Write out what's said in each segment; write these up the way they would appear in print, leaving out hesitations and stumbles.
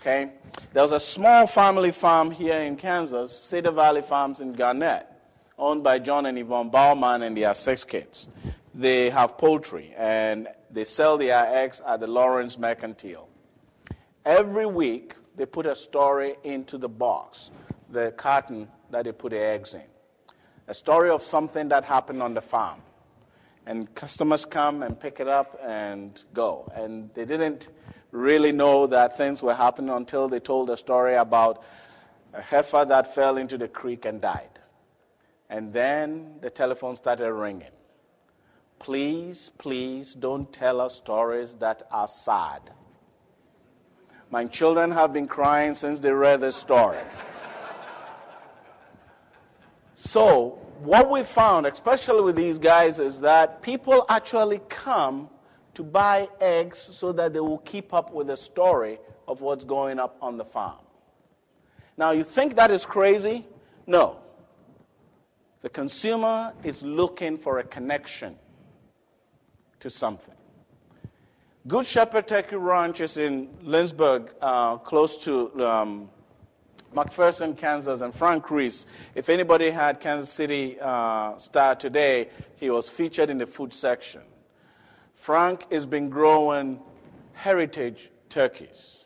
Okay? There was a small family farm here in Kansas, Cedar Valley Farms in Garnett, owned by John and Yvonne Bauman and their 6 kids. They have poultry, and they sell their eggs at the Lawrence Mercantile. Every week, they put a story into the box, the carton that they put the eggs in. A story of something that happened on the farm. And customers come and pick it up and go. And they didn't really know that things were happening until they told a story about a heifer that fell into the creek and died. And then the telephone started ringing. Please, please don't tell us stories that are sad. My children have been crying since they read this story. So what we found, especially with these guys, is that people actually come to buy eggs so that they will keep up with the story of what's going up on the farm. Now, you think that is crazy? No. The consumer is looking for a connection to something. Good Shepherd Turkey Ranch is in Lynchburg, close to McPherson, Kansas, and Frank Reese. If anybody had Kansas City Star today, he was featured in the food section. Frank has been growing heritage turkeys.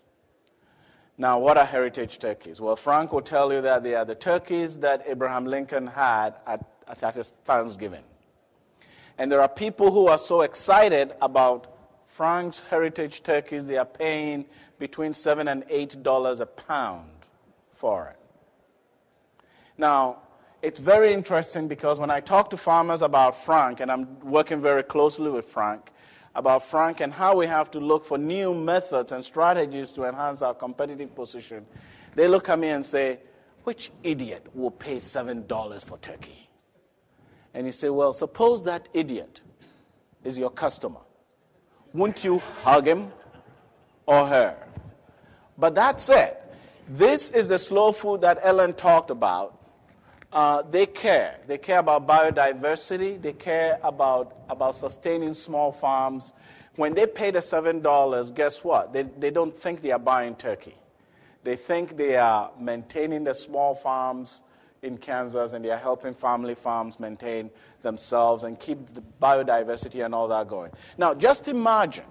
Now, what are heritage turkeys? Well, Frank will tell you that they are the turkeys that Abraham Lincoln had at his Thanksgiving. And there are people who are so excited about Frank's heritage turkeys, they are paying between $7 and $8 a pound for it. Now, it's very interesting because when I talk to farmers about Frank, and I'm working very closely with Frank, about Frank and how we have to look for new methods and strategies to enhance our competitive position, they look at me and say, which idiot will pay $7 for turkey? And you say, well, suppose that idiot is your customer. Wouldn't you hug him or her? But that's it. This is the slow food that Ellen talked about. They care. They care about biodiversity. They care about sustaining small farms. When they pay the $7, guess what? They don't think they are buying turkey. They think they are maintaining the small farms in Kansas, and they are helping family farms maintain themselves and keep the biodiversity and all that going. Now, just imagine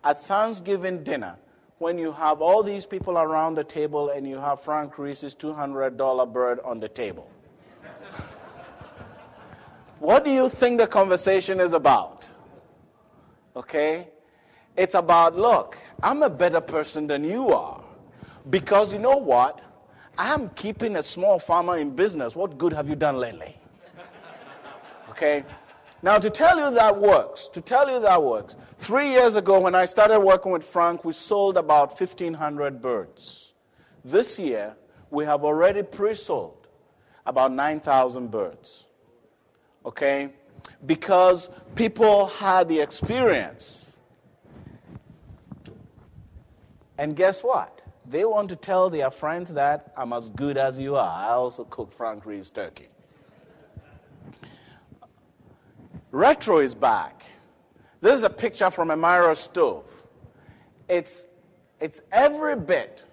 at Thanksgiving dinner, when you have all these people around the table and you have Frank Reese's $200 bird on the table. What do you think the conversation is about? Okay? It's about, look, I'm a better person than you are. Because you know what? I'm keeping a small farmer in business. What good have you done lately? Okay? Now, to tell you that works, 3 years ago when I started working with Frank, we sold about 1,500 birds. This year, we have already pre-sold about 9,000 birds. Okay? Because people had the experience. And guess what? They want to tell their friends that I'm as good as you are. I also cook Frank Reese turkey. Retro is back. This is a picture from a Myra stove. It's every bit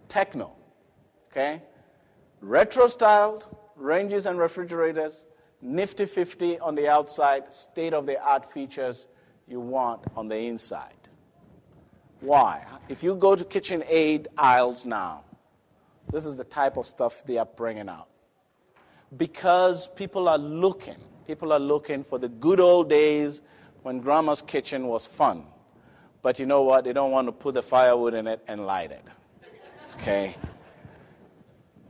techno, okay? Retro-styled ranges and refrigerators, nifty 50 on the outside, state-of-the-art features you want on the inside. Why? If you go to KitchenAid aisles now, this is the type of stuff they are bringing out. Because people are looking for the good old days when Grandma's kitchen was fun. But you know what? They don't want to put the firewood in it and light it. Okay?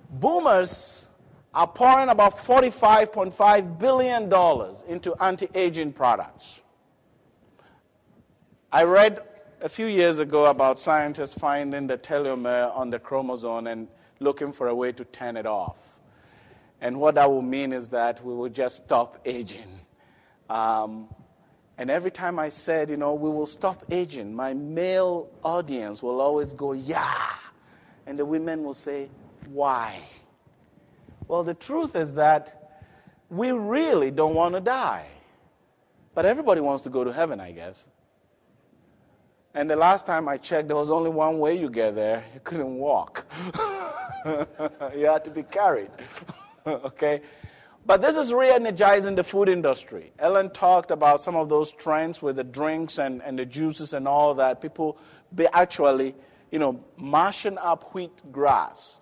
Boomers are pouring about $45.5 billion into anti-aging products. I read a few years ago about scientists finding the telomere on the chromosome and looking for a way to turn it off. And what that will mean is that we will just stop aging. And every time I said, we will stop aging, my male audience will always go, yeah. And the women will say, why? Well, the truth is that we really don't want to die. But everybody wants to go to heaven, I guess. And the last time I checked, there was only one way you get there. You couldn't walk. You had to be carried. Okay? But this is re-energizing the food industry. Ellen talked about some of those trends with the drinks and the juices and all that. People be actually, mashing up wheat grass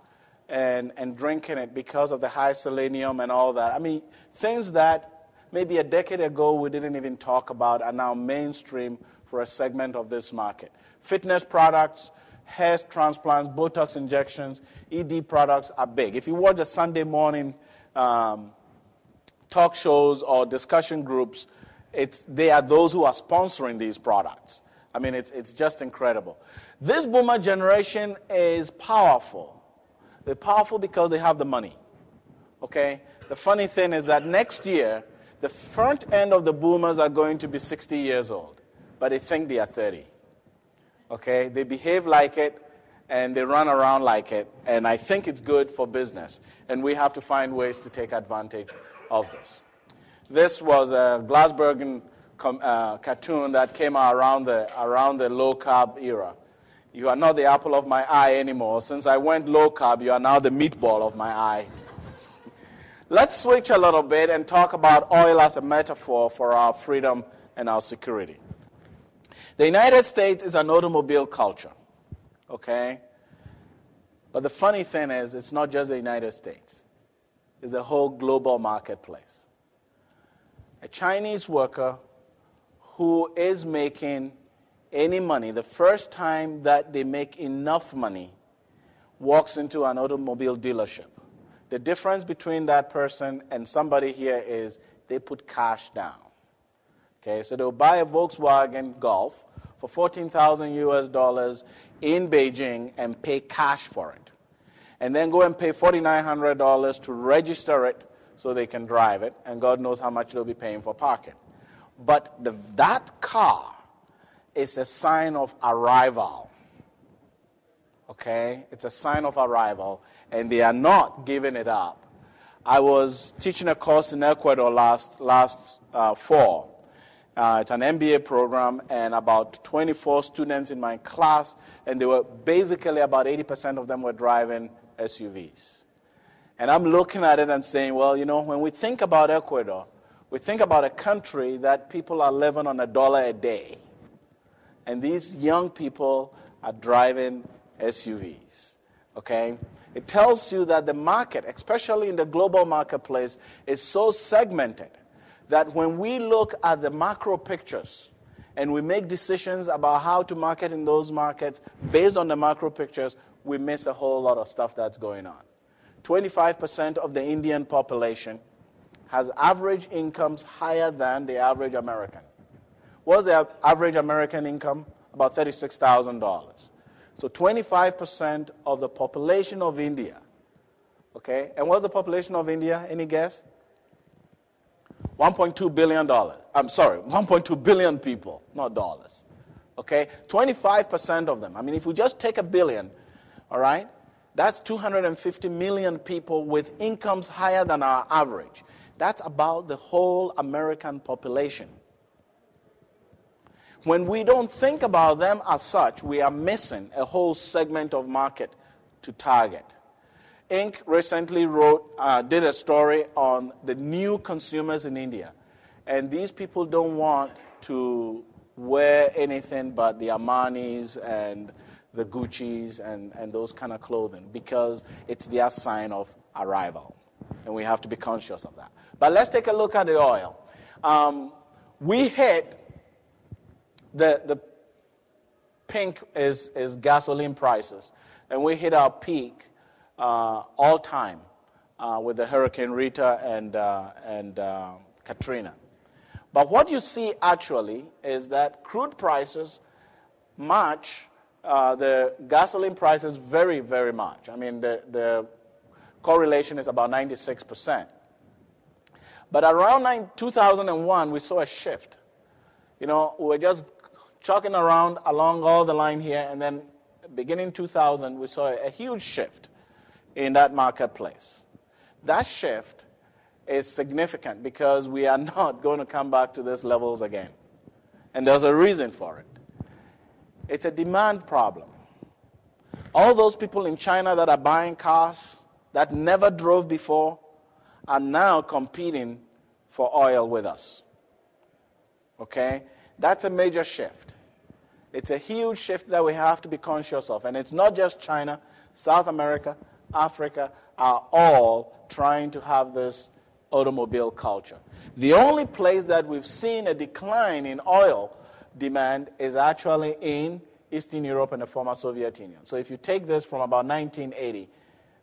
and drinking it because of the high selenium and all that. I mean, things that maybe a decade ago we didn't even talk about are now mainstream for a segment of this market. Fitness products, hair transplants, Botox injections, ED products are big. If you watch a Sunday morning talk shows or discussion groups, they are those who are sponsoring these products. I mean, it's just incredible. This boomer generation is powerful. They're powerful because they have the money. Okay? The funny thing is that next year, the front end of the boomers are going to be 60 years old, but they think they are 30. Okay? They behave like it, and they run around like it, and I think it's good for business, and we have to find ways to take advantage of this. This was a Glassbergen cartoon that came out around the low-carb era. You are not the apple of my eye anymore. Since I went low-carb, you are now the meatball of my eye. Let's switch a little bit and talk about oil as a metaphor for our freedom and our security. The United States is an automobile culture, okay? But the funny thing is, it's not just the United States. It's the whole global marketplace. A Chinese worker who is making any money, the first time that they make enough money, walks into an automobile dealership. The difference between that person and somebody here is they put cash down. Okay, so they'll buy a Volkswagen Golf for $14,000 US in Beijing and pay cash for it. And then go and pay $4,900 to register it so they can drive it, and God knows how much they'll be paying for parking. But that car is a sign of arrival. Okay? It's a sign of arrival, and they are not giving it up. I was teaching a course in Ecuador last fall. It's an MBA program, and about 24 students in my class, and they were basically about 80% of them were driving SUVs. And I'm looking at it and saying, well, when we think about Ecuador, we think about a country that people are living on $1 a day. And these young people are driving SUVs. Okay? It tells you that the market, especially in the global marketplace, is so segmented that when we look at the macro pictures and we make decisions about how to market in those markets based on the macro pictures, we miss a whole lot of stuff that's going on. 25% of the Indian population has average incomes higher than the average American. What's the average American income? About $36,000. So 25% of the population of India. Okay? And what's the population of India? Any guess? $1.2 billion. I'm sorry, 1.2 billion people, not dollars. Okay? 25% of them. I mean, if we just take a billion, all right, that's 250 million people with incomes higher than our average. That's about the whole American population. When we don't think about them as such, we are missing a whole segment of market to target. Inc. recently did a story on the new consumers in India. And these people don't want to wear anything but the Armanis and the Gucci's and those kind of clothing because it's their sign of arrival. And we have to be conscious of that. But let's take a look at the oil. We hit the pink is gasoline prices. And we hit our peak all time with the Hurricane Rita and Katrina. But what you see actually is that crude prices match the gasoline prices very, very much. I mean, the correlation is about 96%. But around 2001, we saw a shift. We were just chugging around along all the line here, and then beginning 2000, we saw a huge shift in that marketplace. That shift is significant because we are not going to come back to these levels again. And there's a reason for it. It's a demand problem. All those people in China that are buying cars that never drove before are now competing for oil with us. Okay? That's a major shift. It's a huge shift that we have to be conscious of. And it's not just China. South America, Africa are all trying to have this automobile culture. The only place that we've seen a decline in oil demand is actually in Eastern Europe and the former Soviet Union. So if you take this from about 1980,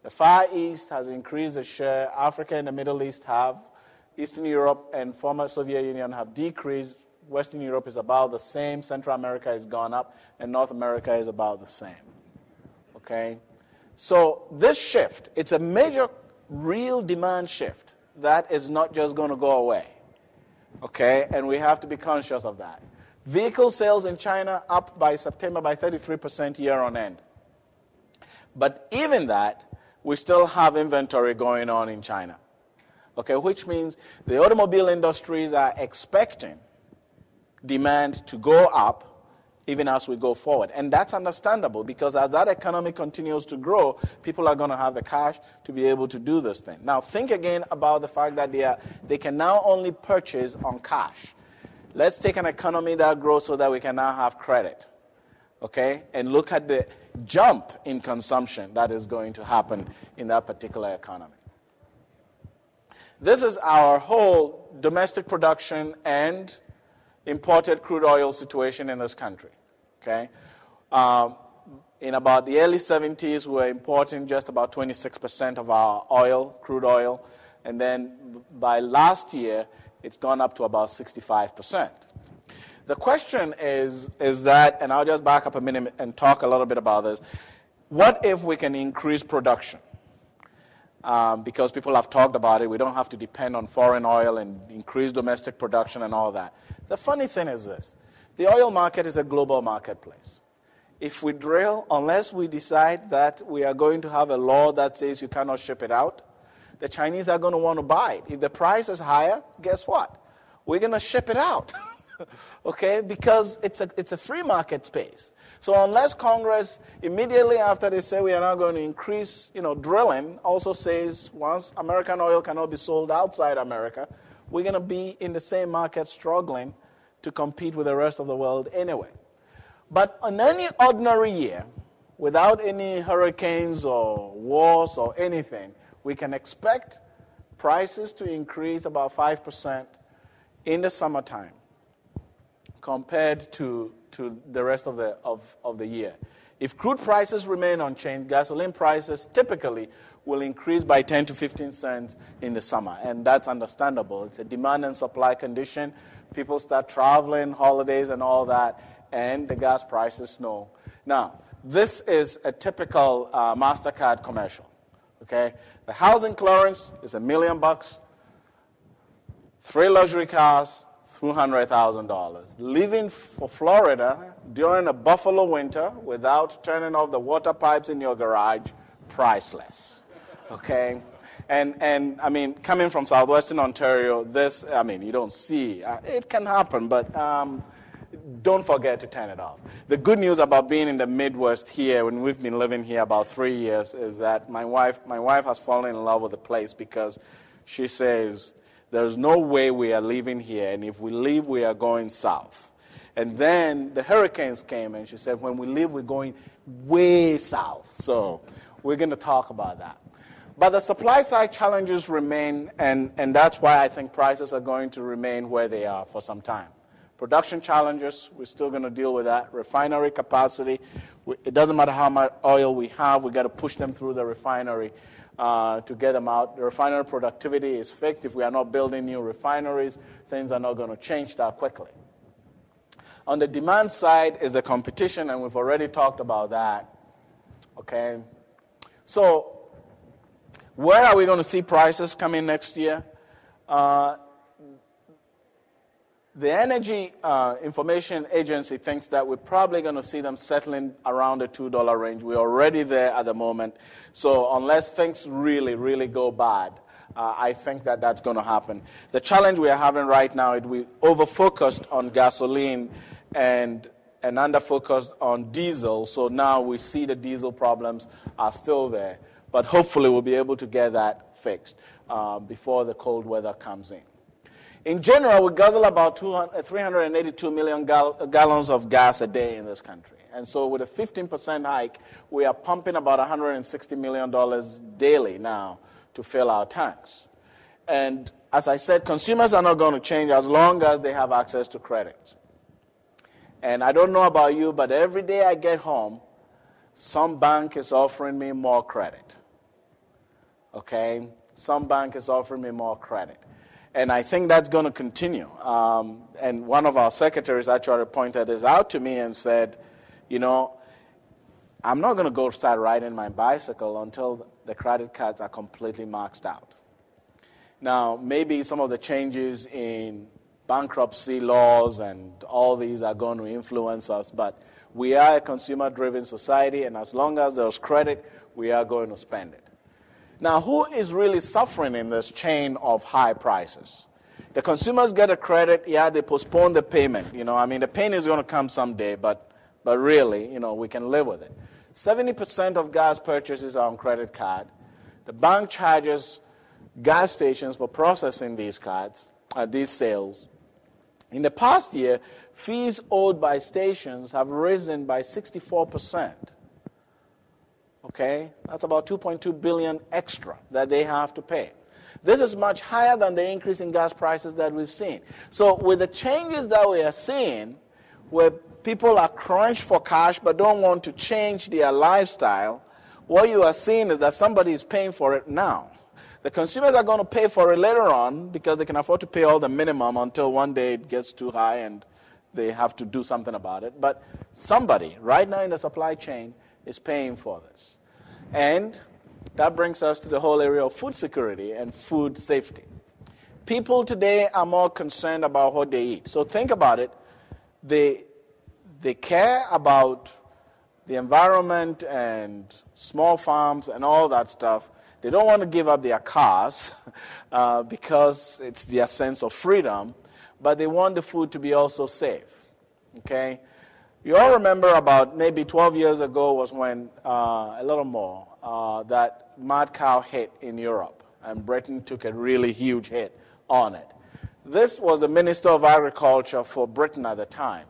the Far East has increased the share, Africa and the Middle East have, Eastern Europe and former Soviet Union have decreased, Western Europe is about the same, Central America has gone up, and North America is about the same. Okay? So this shift, it's a major real demand shift that is not just going to go away. Okay? And we have to be conscious of that. Vehicle sales in China up by September by 33% year on end. But even that, we still have inventory going on in China. Okay, which means the automobile industries are expecting demand to go up even as we go forward. And that's understandable because as that economy continues to grow, people are going to have the cash to be able to do this thing. Now, think again about the fact that they can now only purchase on cash. Let's take an economy that grows so that we can now have credit, okay? And look at the jump in consumption that is going to happen in that particular economy. This is our whole domestic production and imported crude oil situation in this country, okay? In about the early 70s, we were importing just about 26% of our oil, crude oil, and then by last year, it's gone up to about 65%. The question is that, and I'll just back up a minute and talk a little bit about this, what if we can increase production? Because people have talked about it, we don't have to depend on foreign oil and increase domestic production and all that. The funny thing is this, the oil market is a global marketplace. If we drill, unless we decide that we are going to have a law that says you cannot ship it out, the Chinese are going to want to buy it. If the price is higher, guess what? We're going to ship it out, okay? Because it's a free market space. So unless Congress, immediately after they say we are not going to increase, drilling, also says once American oil cannot be sold outside America, we're going to be in the same market struggling to compete with the rest of the world anyway. But on any ordinary year, without any hurricanes or wars or anything, we can expect prices to increase about 5% in the summertime compared to the rest of the year. If crude prices remain unchanged, gasoline prices typically will increase by 10 to 15 cents in the summer, and that's understandable. It's a demand and supply condition. People start traveling, holidays and all that, and the gas prices know. Now, this is a typical MasterCard commercial. Okay, the housing clearance is $1 million, 3 luxury cars, $200,000. Living for Florida during a Buffalo winter without turning off the water pipes in your garage, priceless. Okay, and I mean, coming from southwestern Ontario, this, I mean, you don't see, it can happen, but don't forget to turn it off. The good news about being in the Midwest here, when we've been living here about 3 years, is that my wife has fallen in love with the place because she says, there's no way we are leaving here, and if we leave, we are going south. And then the hurricanes came, and she said, when we leave, we're going way south. So we're going to talk about that. But the supply side challenges remain, and that's why I think prices are going to remain where they are for some time. Production challenges, we're still going to deal with that. Refinery capacity, it doesn't matter how much oil we have, we've got to push them through the refinery to get them out. The refinery productivity is fixed. If we are not building new refineries, things are not going to change that quickly. On the demand side is the competition, and we've already talked about that. Okay, so where are we going to see prices come in next year? The Energy Information Agency thinks that we're probably going to see them settling around the $2 range. We're already there at the moment. So unless things really, really go bad, I think that that's going to happen. The challenge we are having right now is we over-focused on gasoline and and under-focused on diesel, so now we see the diesel problems are still there. But hopefully we'll be able to get that fixed before the cold weather comes in. In general, we guzzle about 382 million gallons of gas a day in this country. And so with a 15% hike, we are pumping about $160 million daily now to fill our tanks. And as I said, consumers are not going to change as long as they have access to credit. And I don't know about you, but every day I get home, some bank is offering me more credit. Okay? Some bank is offering me more credit. And I think that's going to continue. And one of our secretaries actually pointed this out to me and said, you know, I'm not going to go start riding my bicycle until the credit cards are completely maxed out. Now, maybe some of the changes in bankruptcy laws and all these are going to influence us, but we are a consumer-driven society, and as long as there's credit, we are going to spend it. Now, who is really suffering in this chain of high prices? The consumers get a credit, yeah, they postpone the payment. You know, I mean, the pain is going to come someday, but really, you know, we can live with it. 70% of gas purchases are on credit card. The bank charges gas stations for processing these cards, these sales. In the past year, fees owed by stations have risen by 64%. Okay? That's about $2.2 billion extra that they have to pay. This is much higher than the increase in gas prices that we've seen. So with the changes that we are seeing, where people are crunched for cash but don't want to change their lifestyle, what you are seeing is that somebody is paying for it now. The consumers are going to pay for it later on because they can afford to pay all the minimum until one day it gets too high and they have to do something about it. But somebody right now in the supply chain is paying for this. And that brings us to the whole area of food security and food safety. People today are more concerned about what they eat. So think about it. They care about the environment and small farms and all that stuff. They don't want to give up their cars because it's their sense of freedom, but they want the food to be also safe. Okay? You all remember about maybe 12 years ago was when, a little more, that mad cow hit in Europe, and Britain took a really huge hit on it. This was the Minister of Agriculture for Britain at the time.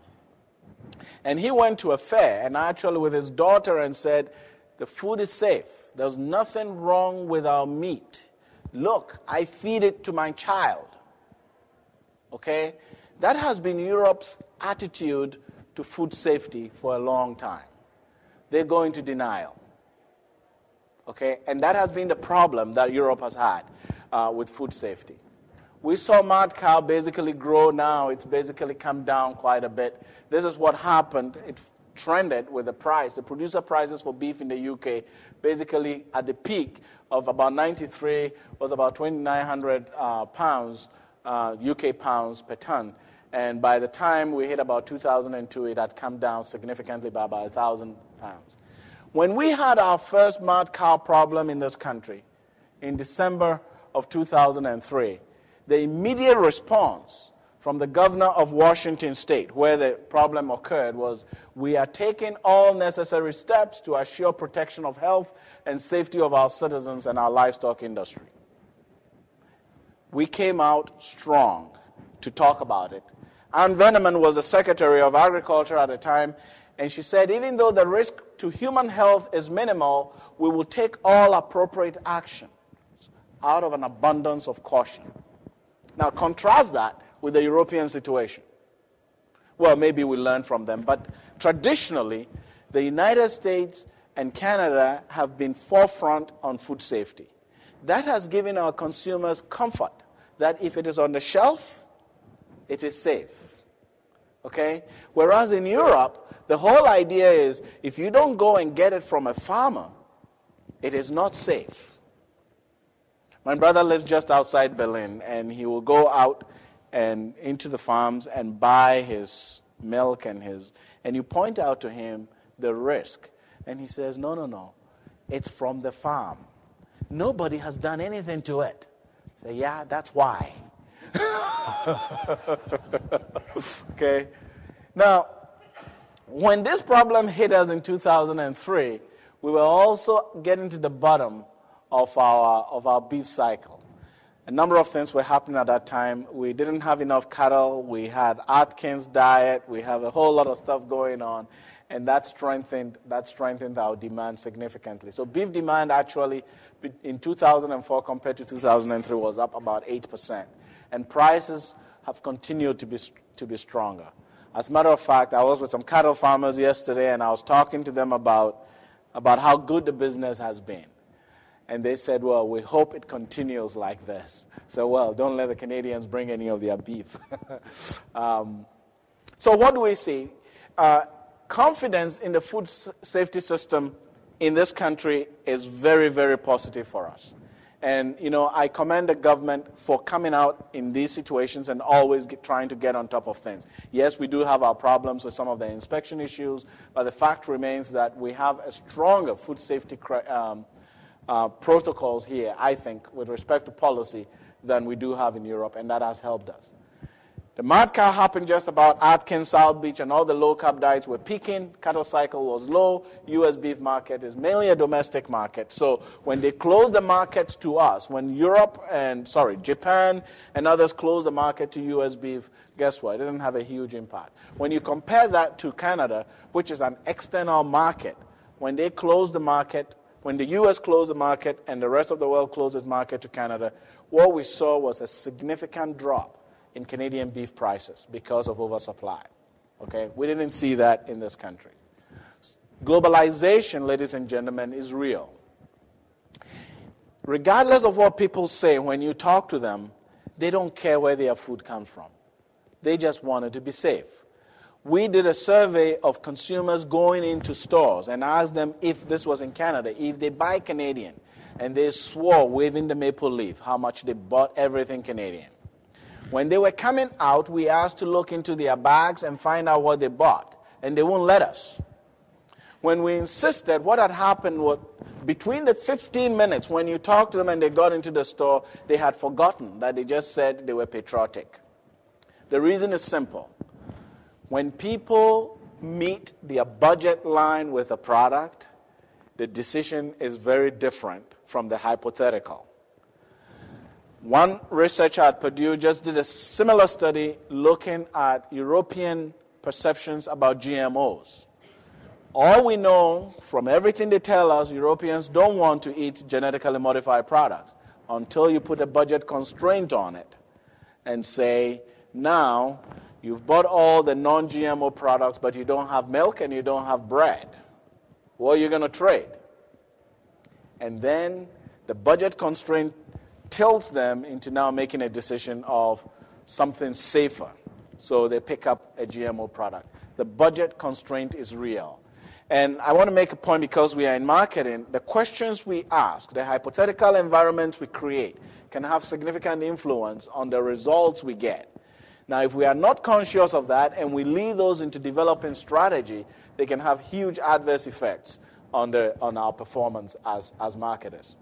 And he went to a fair, and actually with his daughter, and said, the food is safe. There's nothing wrong with our meat. Look, I feed it to my child. Okay? That has been Europe's attitude to food safety for a long time. They go into denial. Okay? And that has been the problem that Europe has had with food safety. We saw mad cow basically grow now. It's basically come down quite a bit. This is what happened. It trended with the price. The producer prices for beef in the UK, basically at the peak of about 93, was about 2,900 pounds, UK pounds per ton. And by the time we hit about 2002, it had come down significantly by about 1,000 pounds. When we had our first mad cow problem in this country, in December of 2003, the immediate response from the governor of Washington State, where the problem occurred, was we are taking all necessary steps to assure protection of health and safety of our citizens and our livestock industry. We came out strong to talk about it. Ann Veneman was the Secretary of Agriculture at the time, and she said, even though the risk to human health is minimal, we will take all appropriate action out of an abundance of caution. Now, contrast that with the European situation. Well, maybe we learn from them, but traditionally, the United States and Canada have been forefront on food safety. That has given our consumers comfort that if it is on the shelf, it is safe. Okay? Whereas in Europe, the whole idea is if you don't go and get it from a farmer, it is not safe. My brother lives just outside Berlin, and he will go out and into the farms and buy his milk and you point out to him the risk. And he says, no, it's from the farm. Nobody has done anything to it. I say, yeah, that's why. Okay? Now, When this problem hit us in 2003, we were also getting to the bottom of our beef cycle. A number of things were happening at that time. We didn't have enough cattle. We had Atkins diet. We have a whole lot of stuff going on, and that strengthened our demand significantly. So beef demand actually in 2004 compared to 2003 was up about 8%, and prices have continued to be stronger. As a matter of fact, I was with some cattle farmers yesterday, and I was talking to them about how good the business has been. And they said, well, we hope it continues like this. So, well, don't let the Canadians bring any of their beef. So what do we see? Confidence in the food safety system in this country is very, very positive for us. And, I commend the government for coming out in these situations and always trying to get on top of things. Yes, we do have our problems with some of the inspection issues, but the fact remains that we have a stronger food safety protocols here, I think, with respect to policy than we do have in Europe, and that has helped us. The mad cow happened just about Atkins, South Beach, and all the low-carb diets were peaking. Cattle cycle was low. U.S. beef market is mainly a domestic market. So when they closed the markets to us, when Japan and others closed the market to U.S. beef, guess what? It didn't have a huge impact. When you compare that to Canada, which is an external market, when they closed the market, when the U.S. closed the market and the rest of the world closed its market to Canada, what we saw was a significant drop in Canadian beef prices because of oversupply. Okay? We didn't see that in this country. Globalization, ladies and gentlemen, is real. Regardless of what people say, when you talk to them, they don't care where their food comes from. They just want it to be safe. We did a survey of consumers going into stores and asked them if this was in Canada, if they buy Canadian, and they swore, waving the maple leaf, how much they bought everything Canadian. When they were coming out, we asked to look into their bags and find out what they bought, and they wouldn't let us. When we insisted, what had happened was between the 15 minutes when you talked to them and they got into the store, they had forgotten that they just said they were patriotic. The reason is simple. When people meet their budget line with a product, the decision is very different from the hypothetical. One researcher at Purdue just did a similar study looking at European perceptions about GMOs. All we know from everything they tell us, Europeans don't want to eat genetically modified products until you put a budget constraint on it and say, now you've bought all the non-GMO products, but you don't have milk and you don't have bread. What are you going to trade? And then the budget constraint tilts them into now making a decision of something safer. So they pick up a GMO product. The budget constraint is real. And I want to make a point because we are in marketing. The questions we ask, the hypothetical environments we create, can have significant influence on the results we get. Now, if we are not conscious of that and we leave those into developing strategy, they can have huge adverse effects on our performance as marketers.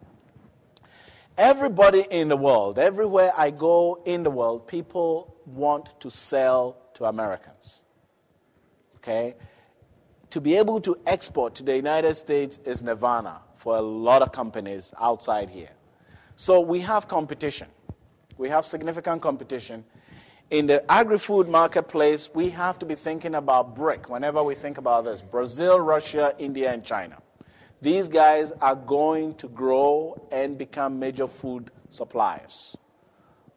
Everybody in the world, everywhere I go in the world, people want to sell to Americans. Okay? To be able to export to the United States is nirvana for a lot of companies outside here. So we have competition. We have significant competition. In the agri-food marketplace, we have to be thinking about BRIC whenever we think about this. Brazil, Russia, India, and China. These guys are going to grow and become major food suppliers.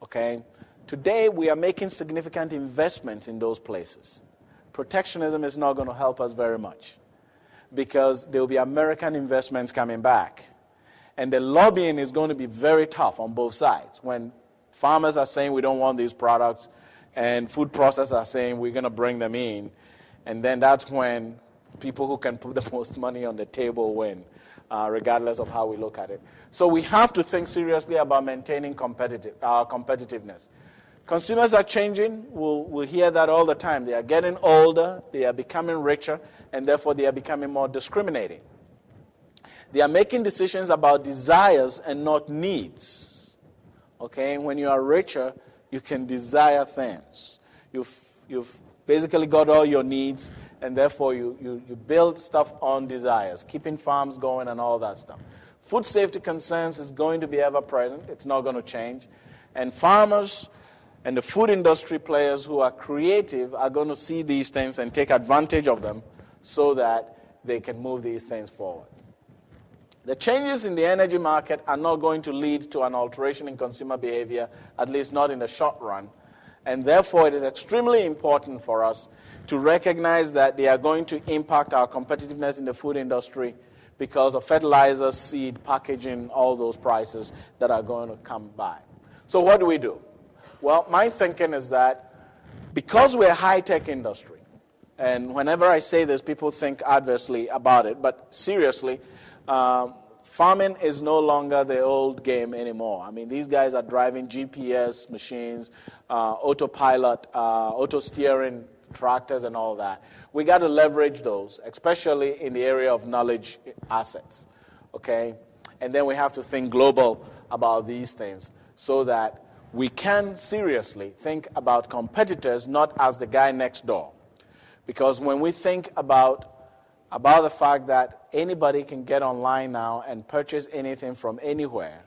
Okay? Today, we are making significant investments in those places. Protectionism is not going to help us very much because there will be American investments coming back. And the lobbying is going to be very tough on both sides. When farmers are saying we don't want these products and food processors are saying we're going to bring them in, and then that's when people who can put the most money on the table win, regardless of how we look at it. So we have to think seriously about maintaining competitiveness. Consumers are changing. We'll hear that all the time. They are getting older, they are becoming richer, and therefore they are becoming more discriminating. They are making decisions about desires and not needs. Okay? When you are richer, you can desire things. You've basically got all your needs, and therefore you build stuff on desires, keeping farms going and all that stuff. Food safety concerns is going to be ever present. It's not going to change. And farmers and the food industry players who are creative are going to see these things and take advantage of them so that they can move these things forward. The changes in the energy market are not going to lead to an alteration in consumer behavior, at least not in the short run. And therefore, it is extremely important for us to recognize that they are going to impact our competitiveness in the food industry because of fertilizer, seed, packaging, all those prices that are going to come by. So what do we do? Well, my thinking is that because we're a high-tech industry, and whenever I say this, people think adversely about it, but seriously, farming is no longer the old game anymore. I mean, these guys are driving GPS machines, autopilot, auto-steering tractors and all that. We got to leverage those, especially in the area of knowledge assets, okay? And then we have to think global about these things so that we can seriously think about competitors not as the guy next door. Because when we think about the fact that anybody can get online now and purchase anything from anywhere,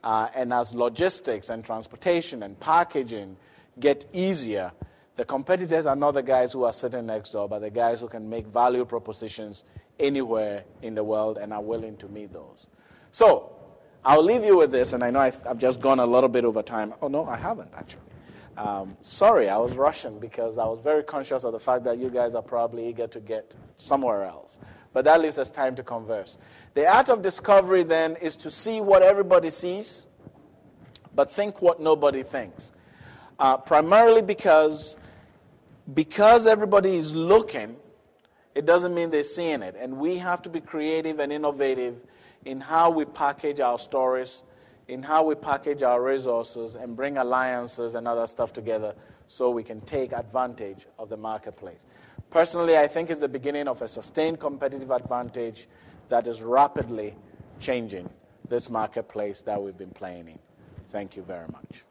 and as logistics and transportation and packaging get easier, the competitors are not the guys who are sitting next door, but the guys who can make value propositions anywhere in the world and are willing to meet those. So I'll leave you with this, and I know I've just gone a little bit over time. Oh, no, I haven't, actually. Sorry, I was rushing because I was very conscious of the fact that you guys are probably eager to get somewhere else. But that leaves us time to converse. The art of discovery, then, is to see what everybody sees, but think what nobody thinks. Primarily because everybody is looking, it doesn't mean they're seeing it. And we have to be creative and innovative in how we package our stories, in how we package our resources and bring alliances and other stuff together so we can take advantage of the marketplace. Personally, I think it's the beginning of a sustained competitive advantage that is rapidly changing this marketplace that we've been playing in. Thank you very much.